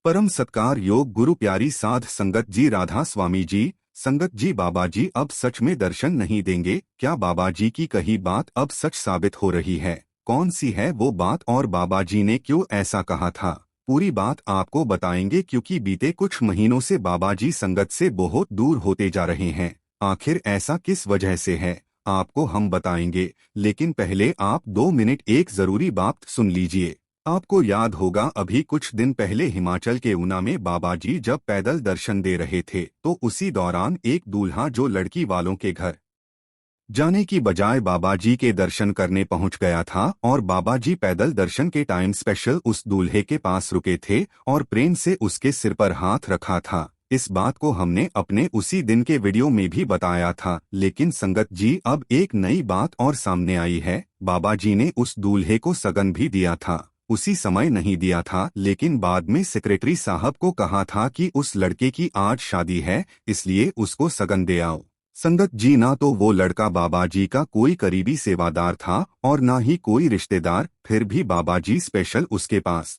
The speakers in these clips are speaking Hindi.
परम सत्कार योग गुरु प्यारी साध संगत जी, राधा स्वामी जी। संगत जी, बाबा जी अब सच में दर्शन नहीं देंगे क्या? बाबा जी की कही बात अब सच साबित हो रही है। कौन सी है वो बात और बाबा जी ने क्यों ऐसा कहा था? पूरी बात आपको बताएंगे, क्योंकि बीते कुछ महीनों से बाबा जी संगत से बहुत दूर होते जा रहे हैं। आखिर ऐसा किस वजह से है, आपको हम बताएंगे। लेकिन पहले आप 2 मिनट एक जरूरी बात सुन लीजिए। आपको याद होगा, अभी कुछ दिन पहले हिमाचल के ऊना में बाबा जी जब पैदल दर्शन दे रहे थे, तो उसी दौरान एक दूल्हा जो लड़की वालों के घर जाने की बजाय बाबा जी के दर्शन करने पहुंच गया था, और बाबा जी पैदल दर्शन के टाइम स्पेशल उस दूल्हे के पास रुके थे और प्रेम से उसके सिर पर हाथ रखा था। इस बात को हमने अपने उसी दिन के वीडियो में भी बताया था। लेकिन संगत जी अब एक नई बात और सामने आई है। बाबा जी ने उस दूल्हे को सगन भी दिया था। उसी समय नहीं दिया था, लेकिन बाद में सेक्रेटरी साहब को कहा था कि उस लड़के की आज शादी है, इसलिए उसको सगन दे आओ। संगत जी, ना तो वो लड़का बाबा जी का कोई करीबी सेवादार था और ना ही कोई रिश्तेदार, फिर भी बाबा जी स्पेशल उसके पास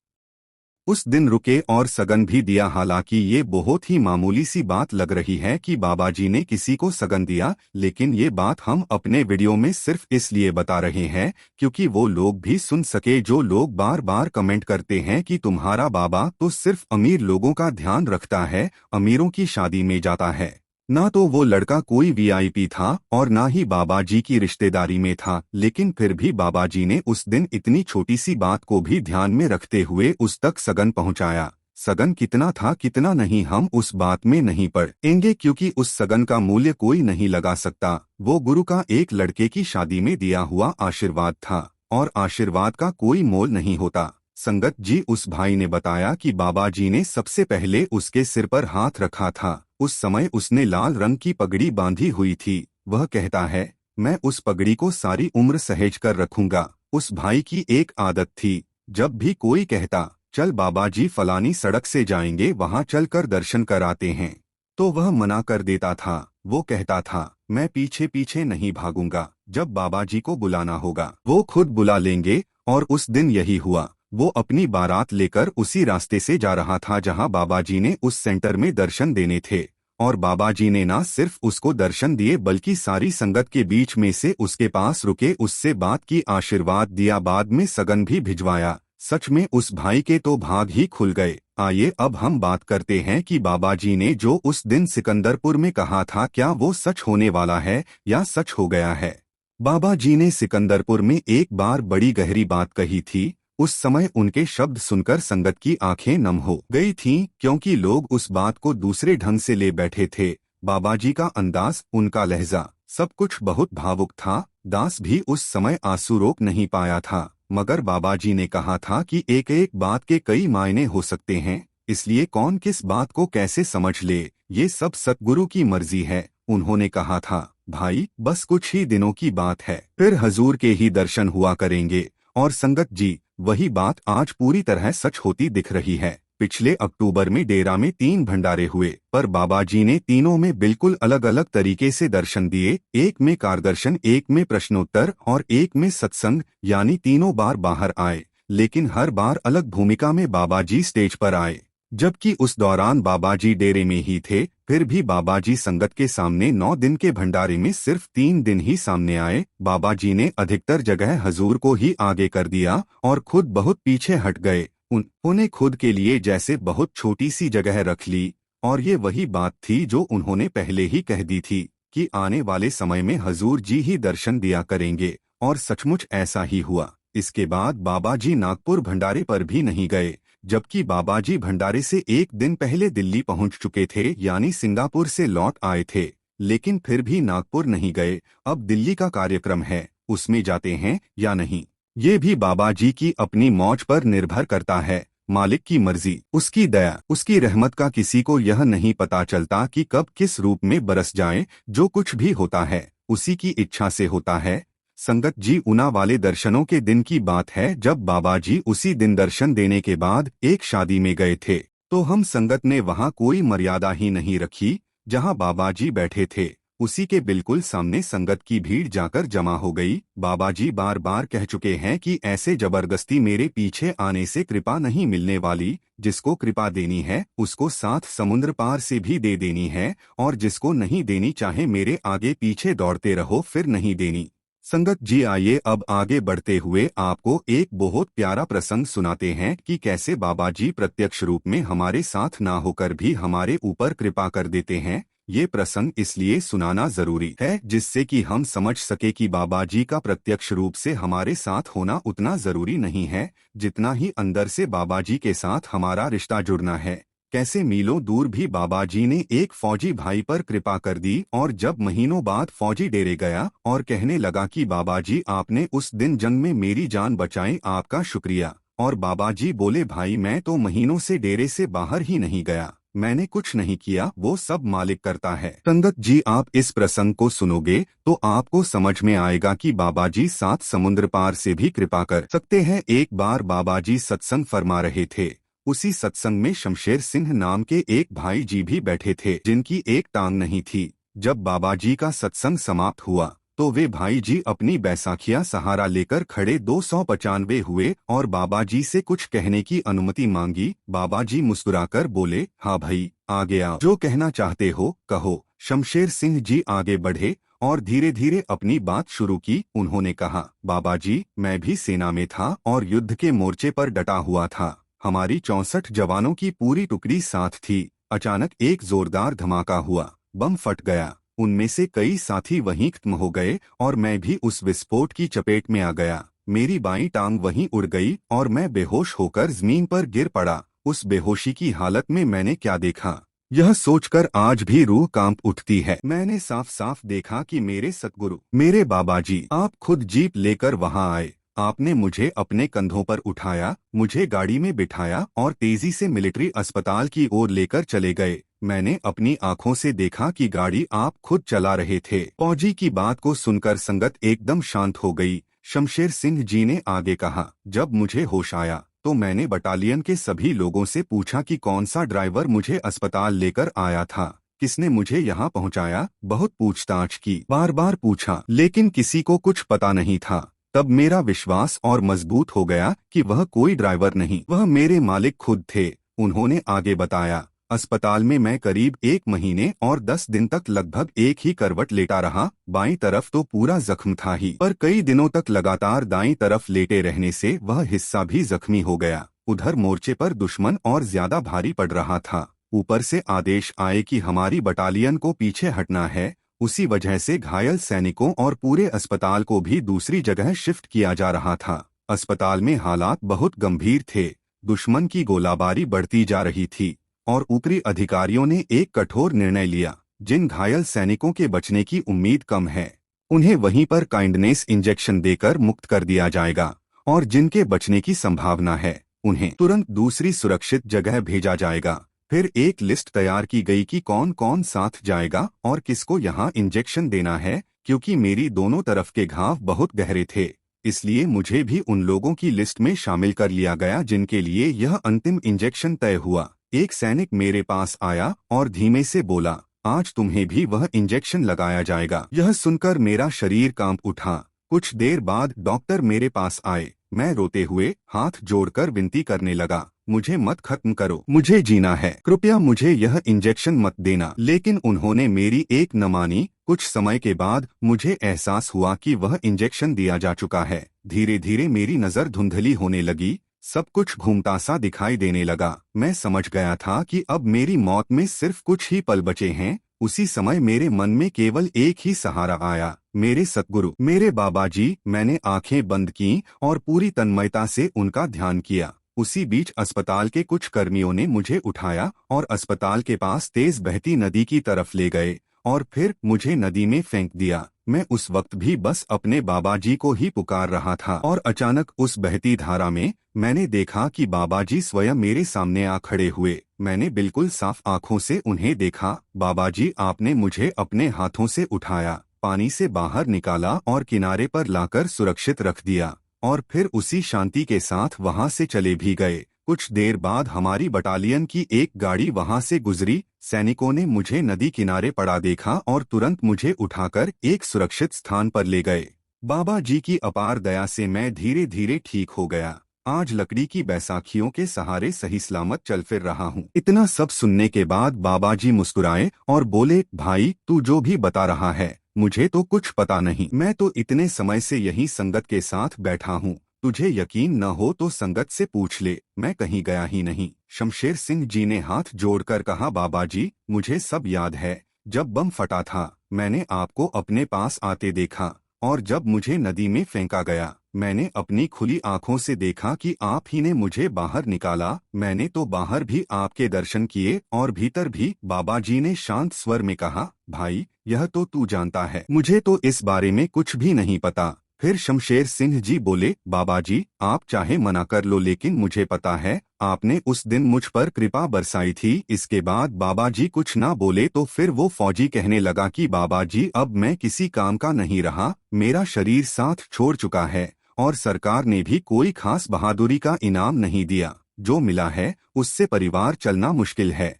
उस दिन रुके और सगन भी दिया। हालांकि ये बहुत ही मामूली सी बात लग रही है कि बाबा जी ने किसी को सगन दिया, लेकिन ये बात हम अपने वीडियो में सिर्फ इसलिए बता रहे हैं क्योंकि वो लोग भी सुन सके जो लोग बार बार कमेंट करते हैं कि तुम्हारा बाबा तो सिर्फ अमीर लोगों का ध्यान रखता है, अमीरों की शादी में जाता है। ना तो वो लड़का कोई वीआईपी था और ना ही बाबा जी की रिश्तेदारी में था, लेकिन फिर भी बाबा जी ने उस दिन इतनी छोटी सी बात को भी ध्यान में रखते हुए उस तक सगन पहुंचाया। सगन कितना था कितना नहीं, हम उस बात में नहीं पड़ेंगे, क्योंकि उस सगन का मूल्य कोई नहीं लगा सकता। वो गुरु का एक लड़के की शादी में दिया हुआ आशीर्वाद था, और आशीर्वाद का कोई मोल नहीं होता। संगत जी, उस भाई ने बताया कि बाबा जी ने सबसे पहले उसके सिर पर हाथ रखा था। उस समय उसने लाल रंग की पगड़ी बांधी हुई थी। वह कहता है, मैं उस पगड़ी को सारी उम्र सहेज कर रखूंगा। उस भाई की एक आदत थी, जब भी कोई कहता चल बाबा जी फलानी सड़क से जाएंगे, वहां चलकर दर्शन कराते हैं, तो वह मना कर देता था। वो कहता था, मैं पीछे पीछे नहीं भागूंगा, जब बाबा जी को बुलाना होगा वो खुद बुला लेंगे। और उस दिन यही हुआ। वो अपनी बारात लेकर उसी रास्ते से जा रहा था जहां बाबा जी ने उस सेंटर में दर्शन देने थे। और बाबा जी ने ना सिर्फ उसको दर्शन दिए, बल्कि सारी संगत के बीच में से उसके पास रुके उससे बात की, आशीर्वाद दिया, बाद में सगन भी भिजवाया। सच में उस भाई के तो भाग ही खुल गए। आइए अब हम बात करते हैं कि बाबा जी ने जो उस दिन सिकंदरपुर में कहा था, क्या वो सच होने वाला है या सच हो गया है। बाबा जी ने सिकंदरपुर में एक बार बड़ी गहरी बात कही थी। उस समय उनके शब्द सुनकर संगत की आंखें नम हो गई थीं, क्योंकि लोग उस बात को दूसरे ढंग से ले बैठे थे। बाबा जी का अंदाज, उनका लहजा, सब कुछ बहुत भावुक था। दास भी उस समय आंसू रोक नहीं पाया था। मगर बाबा जी ने कहा था कि एक एक बात के कई मायने हो सकते हैं, इसलिए कौन किस बात को कैसे समझ ले, ये सब सतगुरु की मर्जी है। उन्होंने कहा था, भाई बस कुछ ही दिनों की बात है, फिर हजूर के ही दर्शन हुआ करेंगे। और संगत जी, वही बात आज पूरी तरह सच होती दिख रही है। पिछले अक्टूबर में डेरा में 3 भंडारे हुए, पर बाबा जी ने तीनों में बिल्कुल अलग अलग तरीके से दर्शन दिए। एक में कारदर्शन, एक में प्रश्नोत्तर और एक में सत्संग, यानी तीनों बार बाहर आए, लेकिन हर बार अलग भूमिका में बाबा जी स्टेज पर आए। जबकि उस दौरान बाबा जी डेरे में ही थे, फिर भी बाबा जी संगत के सामने 9 दिन के भंडारे में सिर्फ 3 दिन ही सामने आए। बाबा जी ने अधिकतर जगह हजूर को ही आगे कर दिया और खुद बहुत पीछे हट गए। उन्होंने खुद के लिए जैसे बहुत छोटी सी जगह रख ली। और ये वही बात थी जो उन्होंने पहले ही कह दी थी कि आने वाले समय में हजूर जी ही दर्शन दिया करेंगे, और सचमुच ऐसा ही हुआ। इसके बाद बाबा जी नागपुर भंडारे पर भी नहीं गए, जबकि बाबा जी भंडारे से एक दिन पहले दिल्ली पहुंच चुके थे, यानी सिंगापुर से लौट आए थे, लेकिन फिर भी नागपुर नहीं गए। अब दिल्ली का कार्यक्रम है, उसमें जाते हैं या नहीं, ये भी बाबा जी की अपनी मौज पर निर्भर करता है। मालिक की मर्जी, उसकी दया, उसकी रहमत का किसी को यह नहीं पता चलता कि कब किस रूप में बरस जाए। जो कुछ भी होता है उसी की इच्छा से होता है। संगत जी, ऊना वाले दर्शनों के दिन की बात है, जब बाबा जी उसी दिन दर्शन देने के बाद एक शादी में गए थे। तो हम संगत ने वहां कोई मर्यादा ही नहीं रखी, जहां बाबा जी बैठे थे उसी के बिल्कुल सामने संगत की भीड़ जाकर जमा हो गई। बाबा जी बार बार कह चुके हैं कि ऐसे जबरदस्ती मेरे पीछे आने से कृपा नहीं मिलने वाली। जिसको कृपा देनी है उसको 7 समुद्र पार से भी दे देनी है, और जिसको नहीं देनी चाहे मेरे आगे पीछे दौड़ते रहो, फिर नहीं देनी। संगत जी, आइए अब आगे बढ़ते हुए आपको एक बहुत प्यारा प्रसंग सुनाते हैं कि कैसे बाबा जी प्रत्यक्ष रूप में हमारे साथ ना होकर भी हमारे ऊपर कृपा कर देते हैं। ये प्रसंग इसलिए सुनाना जरूरी है जिससे कि हम समझ सके कि बाबा जी का प्रत्यक्ष रूप से हमारे साथ होना उतना जरूरी नहीं है जितना ही अंदर से बाबा जी के साथ हमारा रिश्ता जुड़ना है। कैसे मीलों दूर भी बाबा जी ने एक फौजी भाई पर कृपा कर दी, और जब महीनों बाद फौजी डेरे गया और कहने लगा कि बाबा जी आपने उस दिन जंग में मेरी जान बचाई, आपका शुक्रिया। और बाबा जी बोले, भाई मैं तो महीनों से डेरे से बाहर ही नहीं गया, मैंने कुछ नहीं किया, वो सब मालिक करता है। संगत जी, आप इस प्रसंग को सुनोगे तो आपको समझ में आएगा कि बाबा जी 7 समुद्र पार से भी कृपा कर सकते हैं। एक बार बाबा जी सत्संग फरमा रहे थे। उसी सत्संग में शमशेर सिंह नाम के एक भाई जी भी बैठे थे जिनकी एक टांग नहीं थी। जब बाबा जी का सत्संग समाप्त हुआ तो वे भाई जी अपनी बैसाखियां सहारा लेकर खड़े 295 हुए और बाबा जी से कुछ कहने की अनुमति मांगी। बाबा जी मुस्कुराकर बोले, हाँ भाई, आगे आओ, जो कहना चाहते हो कहो। शमशेर सिंह जी आगे बढ़े और धीरे धीरे अपनी बात शुरू की। उन्होंने कहा, बाबा जी, मैं भी सेना में था और युद्ध के मोर्चे पर डटा हुआ था। हमारी 64 जवानों की पूरी टुकड़ी साथ थी। अचानक एक जोरदार धमाका हुआ, बम फट गया, उनमें से कई साथी वहीं खत्म हो गए और मैं भी उस विस्फोट की चपेट में आ गया। मेरी बाईं टांग वहीं उड़ गई और मैं बेहोश होकर जमीन पर गिर पड़ा। उस बेहोशी की हालत में मैंने क्या देखा, यह सोचकर आज भी रूह कांप उठती है। मैंने साफ साफ देखा कि मेरे सतगुरु, मेरे बाबा जी, आप खुद जीप लेकर वहां आए। आपने मुझे अपने कंधों पर उठाया, मुझे गाड़ी में बिठाया और तेजी से मिलिट्री अस्पताल की ओर लेकर चले गए। मैंने अपनी आंखों से देखा कि गाड़ी आप खुद चला रहे थे। फौजी की बात को सुनकर संगत एकदम शांत हो गई। शमशेर सिंह जी ने आगे कहा, जब मुझे होश आया तो मैंने बटालियन के सभी लोगों से पूछा कि कौन सा ड्राइवर मुझे अस्पताल लेकर आया था, किसने मुझे यहाँ पहुँचाया। बहुत पूछताछ की, बार बार पूछा, लेकिन किसी को कुछ पता नहीं था। तब मेरा विश्वास और मजबूत हो गया कि वह कोई ड्राइवर नहीं, वह मेरे मालिक खुद थे। उन्होंने आगे बताया, अस्पताल में मैं करीब 1 महीने और 10 दिन तक लगभग एक ही करवट लेटा रहा। बाईं तरफ तो पूरा जख्म था ही, पर कई दिनों तक लगातार दाईं तरफ लेटे रहने से वह हिस्सा भी जख्मी हो गया। उधर मोर्चे पर दुश्मन और ज्यादा भारी पड़ रहा था। ऊपर से आदेश आए कि हमारी बटालियन को पीछे हटना है। उसी वजह से घायल सैनिकों और पूरे अस्पताल को भी दूसरी जगह शिफ्ट किया जा रहा था। अस्पताल में हालात बहुत गंभीर थे। दुश्मन की गोलाबारी बढ़ती जा रही थी और ऊपरी अधिकारियों ने एक कठोर निर्णय लिया। जिन घायल सैनिकों के बचने की उम्मीद कम है उन्हें वहीं पर काइंडनेस इंजेक्शन देकर मुक्त कर दिया जाएगा, और जिनके बचने की संभावना है उन्हें तुरंत दूसरी सुरक्षित जगह भेजा जाएगा। फिर एक लिस्ट तैयार की गई कि कौन कौन साथ जाएगा और किसको यहाँ इंजेक्शन देना है। क्योंकि मेरी दोनों तरफ के घाव बहुत गहरे थे, इसलिए मुझे भी उन लोगों की लिस्ट में शामिल कर लिया गया जिनके लिए यह अंतिम इंजेक्शन तय हुआ। एक सैनिक मेरे पास आया और धीमे से बोला, आज तुम्हें भी वह इंजेक्शन लगाया जाएगा। यह सुनकर मेरा शरीर कांप उठा। कुछ देर बाद डॉक्टर मेरे पास आए। मैं रोते हुए हाथ जोड़कर विनती करने लगा, मुझे मत खत्म करो, मुझे जीना है, कृपया मुझे यह इंजेक्शन मत देना। लेकिन उन्होंने मेरी एक न मानी। कुछ समय के बाद मुझे एहसास हुआ कि वह इंजेक्शन दिया जा चुका है। धीरे धीरे मेरी नजर धुंधली होने लगी, सब कुछ घूमता सा दिखाई देने लगा। मैं समझ गया था कि अब मेरी मौत में सिर्फ कुछ ही पल बचे हैं। उसी समय मेरे मन में केवल एक ही सहारा आया, मेरे सतगुरु, मेरे बाबा जी। मैंने आंखें बंद की और पूरी तन्मयता से उनका ध्यान किया। उसी बीच अस्पताल के कुछ कर्मियों ने मुझे उठाया और अस्पताल के पास तेज बहती नदी की तरफ ले गए और फिर मुझे नदी में फेंक दिया। मैं उस वक्त भी बस अपने बाबा जी को ही पुकार रहा था और अचानक उस बहती धारा में मैंने देखा कि बाबा जी स्वयं मेरे सामने आ खड़े हुए। मैंने बिल्कुल साफ आंखों से उन्हें देखा। बाबा जी, आपने मुझे अपने हाथों से उठाया, पानी से बाहर निकाला और किनारे पर लाकर सुरक्षित रख दिया, और फिर उसी शांति के साथ वहां से चले भी गए। कुछ देर बाद हमारी बटालियन की एक गाड़ी वहां से गुजरी। सैनिकों ने मुझे नदी किनारे पड़ा देखा और तुरंत मुझे उठाकर एक सुरक्षित स्थान पर ले गए। बाबा जी की अपार दया से मैं धीरे धीरे ठीक हो गया। आज लकड़ी की बैसाखियों के सहारे सही सलामत चल फिर रहा हूँ। इतना सब सुनने के बाद बाबा जी मुस्कुराए और बोले, भाई तू जो भी बता रहा है मुझे तो कुछ पता नहीं। मैं तो इतने समय से यही संगत के साथ बैठा हूँ। तुझे यकीन न हो तो संगत से पूछ ले, मैं कहीं गया ही नहीं। शमशेर सिंह जी ने हाथ जोड़कर कहा, बाबा जी मुझे सब याद है। जब बम फटा था मैंने आपको अपने पास आते देखा और जब मुझे नदी में फेंका गया मैंने अपनी खुली आंखों से देखा कि आप ही ने मुझे बाहर निकाला। मैंने तो बाहर भी आपके दर्शन किए और भीतर भी। बाबा जी ने शांत स्वर में कहा, भाई यह तो तू जानता है, मुझे तो इस बारे में कुछ भी नहीं पता। फिर शमशेर सिंह जी बोले, बाबा जी आप चाहे मना कर लो लेकिन मुझे पता है आपने उस दिन मुझ पर कृपा बरसाई थी। इसके बाद बाबा जी कुछ ना बोले तो फिर वो फौजी कहने लगा कि बाबा जी अब मैं किसी काम का नहीं रहा, मेरा शरीर साथ छोड़ चुका है और सरकार ने भी कोई खास बहादुरी का इनाम नहीं दिया। जो मिला है उससे परिवार चलना मुश्किल है।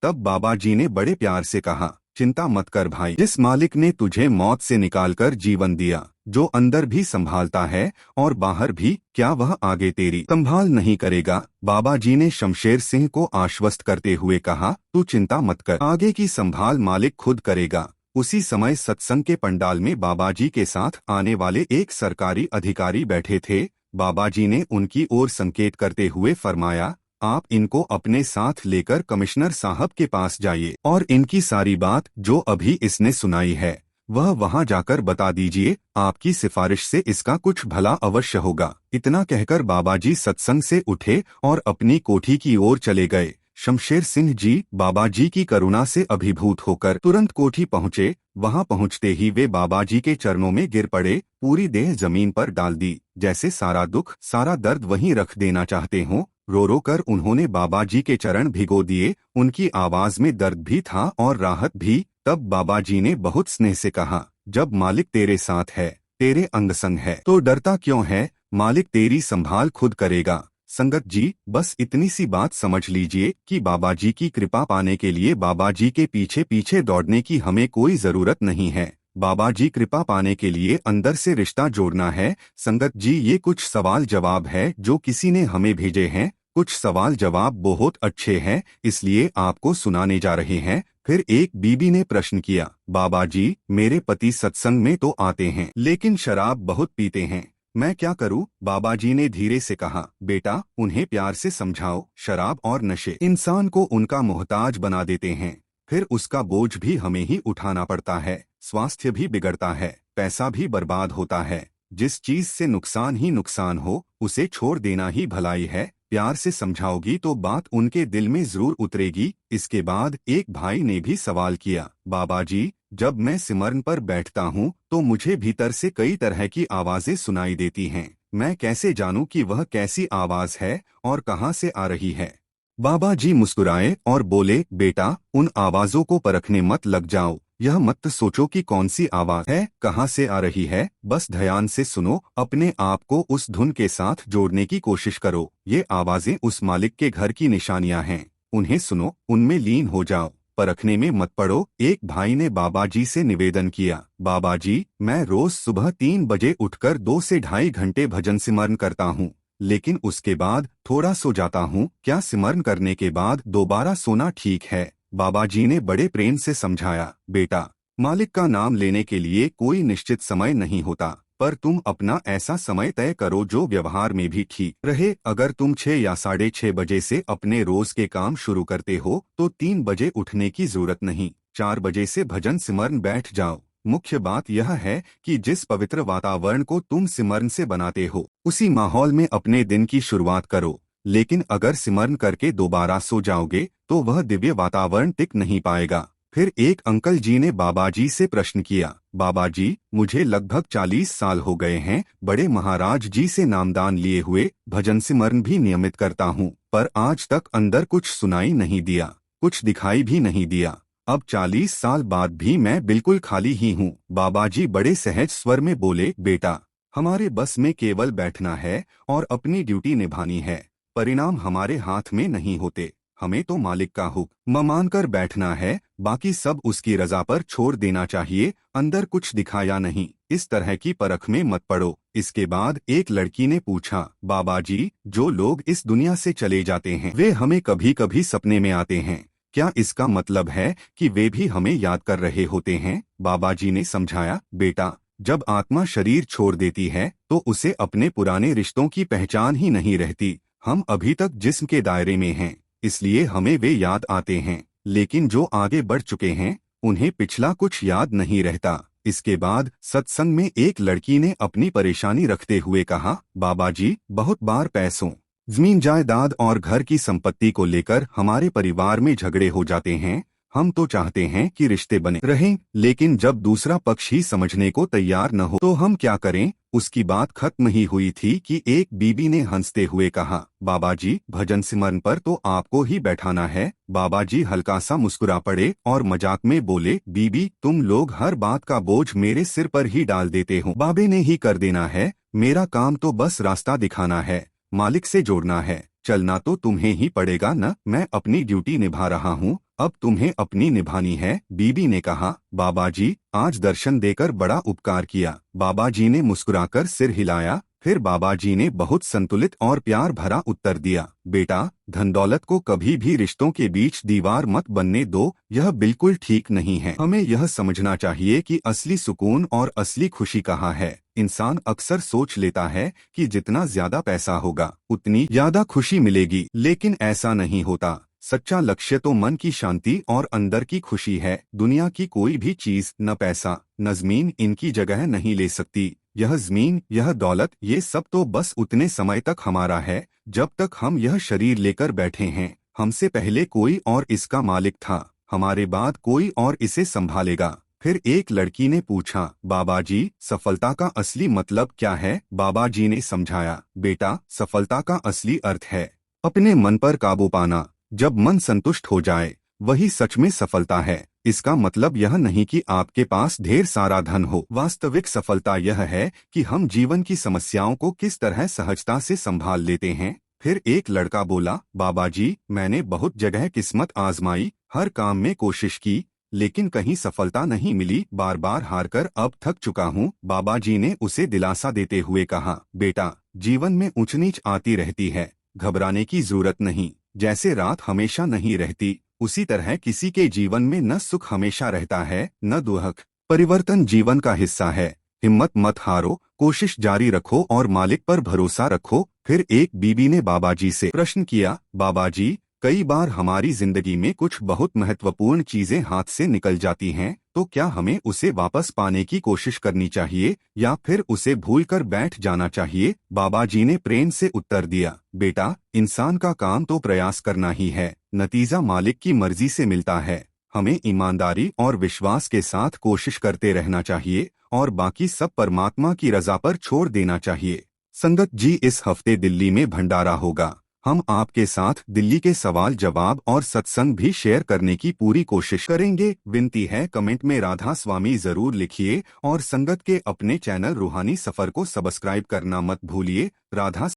तब बाबा जी ने बड़े प्यार से कहा, चिंता मत कर भाई, जिस मालिक ने तुझे मौत से निकालकर जीवन दिया, जो अंदर भी संभालता है और बाहर भी, क्या वह आगे तेरी संभाल नहीं करेगा। बाबा जी ने शमशेर सिंह को आश्वस्त करते हुए कहा, तू चिंता मत कर, आगे की संभाल मालिक खुद करेगा। उसी समय सत्संग के पंडाल में बाबा जी के साथ आने वाले एक सरकारी अधिकारी बैठे थे। बाबा जी ने उनकी ओर संकेत करते हुए फरमाया, आप इनको अपने साथ लेकर कमिश्नर साहब के पास जाइए और इनकी सारी बात जो अभी इसने सुनाई है वह वहां जाकर बता दीजिए। आपकी सिफारिश से इसका कुछ भला अवश्य होगा। इतना कहकर बाबा जी सत्संग से उठे और अपनी कोठी की ओर चले गए। शमशेर सिंह जी बाबा जी की करुणा से अभिभूत होकर तुरंत कोठी पहुँचे। वहां पहुँचते ही वे बाबा जी के चरणों में गिर पड़े, पूरी देह जमीन पर डाल दी, जैसे सारा दुख सारा दर्द वहीं रख देना चाहते हों। रो रो कर उन्होंने बाबा जी के चरण भिगो दिए। उनकी आवाज में दर्द भी था और राहत भी। तब बाबा जी ने बहुत स्नेह से कहा, जब मालिक तेरे साथ है, तेरे अंग संग है, तो डरता क्यों है? मालिक तेरी संभाल खुद करेगा। संगत जी बस इतनी सी बात समझ लीजिए कि बाबा जी की कृपा पाने के लिए बाबा जी के पीछे पीछे दौड़ने की हमें कोई जरूरत नहीं है। बाबा जी कृपा पाने के लिए अंदर से रिश्ता जोड़ना है। संगत जी ये कुछ सवाल जवाब है जो किसी ने हमें भेजे हैं। कुछ सवाल जवाब बहुत अच्छे हैं इसलिए आपको सुनाने जा रहे हैं। फिर एक बीबी ने प्रश्न किया, बाबा जी मेरे पति सत्संग में तो आते हैं लेकिन शराब बहुत पीते हैं, मैं क्या करूं? बाबा जी ने धीरे से कहा, बेटा उन्हें प्यार से समझाओ, शराब और नशे इंसान को उनका मोहताज बना देते हैं, फिर उसका बोझ भी हमें ही उठाना पड़ता है, स्वास्थ्य भी बिगड़ता है, पैसा भी बर्बाद होता है। जिस चीज से नुकसान ही नुकसान हो उसे छोड़ देना ही भलाई है। प्यार से समझाओगी तो बात उनके दिल में जरूर उतरेगी। इसके बाद एक भाई ने भी सवाल किया, बाबा जी जब मैं सिमरन पर बैठता हूँ तो मुझे भीतर से कई तरह की आवाजें सुनाई देती हैं, मैं कैसे जानूं कि वह कैसी आवाज है और कहाँ से आ रही है? बाबा जी मुस्कुराए और बोले, बेटा उन आवाजों को परखने मत लग जाओ, यह मत सोचो कि कौन सी आवाज है, कहाँ से आ रही है, बस ध्यान से सुनो, अपने आप को उस धुन के साथ जोड़ने की कोशिश करो। ये आवाजें उस मालिक के घर की निशानियां हैं, उन्हें सुनो, उनमें लीन हो जाओ, परखने में मत पड़ो। एक भाई ने बाबा जी से निवेदन किया, बाबा जी मैं रोज सुबह 3 बजे उठकर 2 से ढाई घंटे भजन सिमरन करता हूँ, लेकिन उसके बाद थोड़ा सो जाता हूँ, क्या सिमरन करने के बाद दोबारा सोना ठीक है? बाबा जी ने बड़े प्रेम से समझाया, बेटा मालिक का नाम लेने के लिए कोई निश्चित समय नहीं होता, पर तुम अपना ऐसा समय तय करो जो व्यवहार में भी ठीक रहे। अगर तुम 6 या 6:30 बजे से अपने रोज के काम शुरू करते हो तो 3 बजे उठने की जरूरत नहीं, 4 बजे से भजन सिमरन बैठ जाओ। मुख्य बात यह है कि जिस पवित्र वातावरण को तुम सिमरन से बनाते हो उसी माहौल में अपने दिन की शुरुआत करो, लेकिन अगर सिमरन करके दोबारा सो जाओगे तो वह दिव्य वातावरण टिक नहीं पाएगा। फिर एक अंकल जी ने बाबा जी से प्रश्न किया, बाबा जी मुझे लगभग 40 साल हो गए हैं, बड़े महाराज जी से नामदान लिए हुए भजन सिमरन भी नियमित करता हूँ, पर आज तक अंदर कुछ सुनाई नहीं दिया, कुछ दिखाई भी नहीं दिया। अब 40 साल बाद भी मैं बिल्कुल खाली ही हूँ। बाबा जी बड़े सहज स्वर में बोले, बेटा हमारे बस में केवल बैठना है और अपनी ड्यूटी निभानी है, परिणाम हमारे हाथ में नहीं होते, हमें तो मालिक का हुक्म मानकर बैठना है, बाकी सब उसकी रजा पर छोड़ देना चाहिए। अंदर कुछ दिखा या नहीं, इस तरह की परख में मत पड़ो। इसके बाद एक लड़की ने पूछा, बाबा जी, जो लोग इस दुनिया से चले जाते हैं वे हमें कभी कभी सपने में आते हैं, क्या इसका मतलब है कि वे भी हमें याद कर रहे होते हैं? बाबा जी ने समझाया, बेटा, जब आत्मा शरीर छोड़ देती है तो उसे अपने पुराने रिश्तों की पहचान ही नहीं रहती। हम अभी तक जिस्म के दायरे में हैं, इसलिए हमें वे याद आते हैं, लेकिन जो आगे बढ़ चुके हैं उन्हें पिछला कुछ याद नहीं रहता। इसके बाद सत्संग में एक लड़की ने अपनी परेशानी रखते हुए कहा, बाबा जी, बहुत बार पैसों, जमीन जायदाद और घर की संपत्ति को लेकर हमारे परिवार में झगड़े हो जाते हैं। हम तो चाहते हैं कि रिश्ते बने रहें, लेकिन जब दूसरा पक्ष ही समझने को तैयार न हो तो हम क्या करें? उसकी बात खत्म ही हुई थी कि एक बीबी ने हंसते हुए कहा, बाबा जी, भजन सिमरन पर तो आपको ही बैठाना है। बाबा जी हल्का सा मुस्कुरा पड़े और मजाक में बोले, बीबी, तुम लोग हर बात का बोझ मेरे सिर पर ही डाल देते हो। बाबे ने ही कर देना है, मेरा काम तो बस रास्ता दिखाना है, मालिक से जोड़ना है, चलना तो तुम्हें ही पड़ेगा न। मैं अपनी ड्यूटी निभा रहा हूँ, अब तुम्हें अपनी निभानी है। बीबी ने कहा, बाबा जी, आज दर्शन देकर बड़ा उपकार किया। बाबा जी ने मुस्कुराकर सिर हिलाया। फिर बाबा जी ने बहुत संतुलित और प्यार भरा उत्तर दिया, बेटा, धन दौलत को कभी भी रिश्तों के बीच दीवार मत बनने दो, यह बिल्कुल ठीक नहीं है। हमें यह समझना चाहिए कि असली सुकून और असली खुशी कहाँ है। इंसान अक्सर सोच लेता है कि जितना ज्यादा पैसा होगा उतनी ज्यादा खुशी मिलेगी, लेकिन ऐसा नहीं होता। सच्चा लक्ष्य तो मन की शांति और अंदर की खुशी है। दुनिया की कोई भी चीज, न पैसा न जमीन, इनकी जगह नहीं ले सकती। यह जमीन, यह दौलत, ये सब तो बस उतने समय तक हमारा है जब तक हम यह शरीर लेकर बैठे हैं। हमसे पहले कोई और इसका मालिक था, हमारे बाद कोई और इसे संभालेगा। फिर एक लड़की ने पूछा, बाबा जी, सफलता का असली मतलब क्या है? बाबा जी ने समझाया, बेटा, सफलता का असली अर्थ है अपने मन पर काबू पाना। जब मन संतुष्ट हो जाए वही सच में सफलता है। इसका मतलब यह नहीं कि आपके पास ढेर सारा धन हो। वास्तविक सफलता यह है कि हम जीवन की समस्याओं को किस तरह सहजता से संभाल लेते हैं। फिर एक लड़का बोला, बाबा जी, मैंने बहुत जगह किस्मत आजमाई, हर काम में कोशिश की, लेकिन कहीं सफलता नहीं मिली, बार बार हारकर अब थक चुका हूँ। बाबा जी ने उसे दिलासा देते हुए कहा, बेटा, जीवन में ऊंच नीच आती रहती है, घबराने की जरूरत नहीं। जैसे रात हमेशा नहीं रहती, उसी तरह किसी के जीवन में न सुख हमेशा रहता है न दुख। परिवर्तन जीवन का हिस्सा है। हिम्मत मत हारो, कोशिश जारी रखो और मालिक पर भरोसा रखो। फिर एक बीबी ने बाबा जी से प्रश्न किया, बाबा जी, कई बार हमारी जिंदगी में कुछ बहुत महत्वपूर्ण चीजें हाथ से निकल जाती हैं, तो क्या हमें उसे वापस पाने की कोशिश करनी चाहिए या फिर उसे भूलकर बैठ जाना चाहिए? बाबा जी ने प्रेम से उत्तर दिया, बेटा, इंसान का काम तो प्रयास करना ही है, नतीजा मालिक की मर्जी से मिलता है। हमें ईमानदारी और विश्वास के साथ कोशिश करते रहना चाहिए और बाकी सब परमात्मा की रजा पर छोड़ देना चाहिए। संगत जी, इस हफ्ते दिल्ली में भंडारा होगा। हम आपके साथ दिल्ली के सवाल जवाब और सत्संग भी शेयर करने की पूरी कोशिश करेंगे। विनती है, कमेंट में राधा स्वामी जरूर लिखिए और संगत के अपने चैनल रूहानी सफर को सब्सक्राइब करना मत भूलिए। राधा